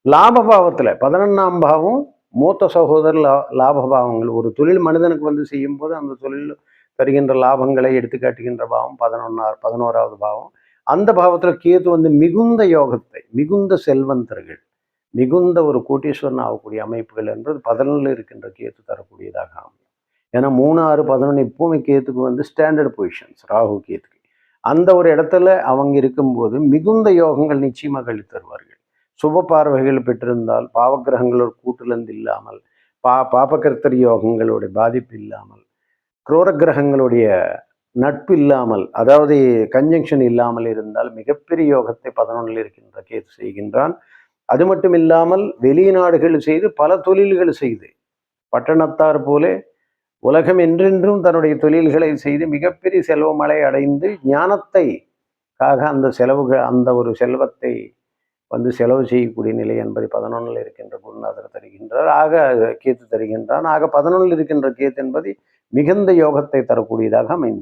லாபபாவத்தில் 11ஆம் பாவம் மூத்த சகோதர லாபபாவங்கள். ஒரு தொழில் மனிதனுக்கு வந்து செய்யும்போது அந்த தொழில் தருகின்ற லாபங்களை எடுத்து காட்டுகின்ற பாவம் 11வது பாவம். அந்த பாவத்தில் கேது வந்து மிகுந்த யோகத்தை, மிகுந்த செல்வந்தர்கள், மிகுந்த ஒரு கோட்டீஸ்வரன் ஆகக்கூடிய அமைப்புகள் என்பது 11 இருக்கின்ற கேது தரக்கூடியதாக அமையும். ஏன்னா 3, 6, 11 இப்போவுமே கேத்துக்கு வந்து ஸ்டாண்டர்ட் பொசிஷன்ஸ் ராகு கேத்துக்கு. அந்த ஒரு இடத்துல அவங்க இருக்கும்போது மிகுந்த யோகங்கள் நிச்சயமாக அளித்து தருவார்கள். சுப பார்வைகள் பெற்றிருந்தால் பாவக்கிரகங்களோட கூட்டுலந்து இல்லாமல், பாபகர்த்தர் யோகங்களுடைய பாதிப்பு இல்லாமல், குரோர கிரகங்களுடைய நட்பு இல்லாமல், அதாவது கன்ஜங்ஷன் இல்லாமல் இருந்தால் மிகப்பெரிய யோகத்தை 11 இருக்கின்ற கேது செய்கின்றான். அது மட்டும் இல்லாமல் வெளிநாடுகள் செய்து பல தொழில்கள் செய்து பட்டணத்தார் போல உலகம் என்றென்றும் தன்னுடைய தொழில்களை செய்து மிகப்பெரிய செல்வமலை அடைந்து ஞானத்தை அந்த செலவுகள் அந்த ஒரு செல்வத்தை வந்து செலவு செய்யக்கூடிய நிலை என்பதை 11 இருக்கின்ற குருநாதர் தருகின்றார். ஆக கேத்து தருகின்றான். ஆக 11 இருக்கின்ற கேத்து என்பது மிகுந்த யோகத்தை தரக்கூடியதாக அமைந்து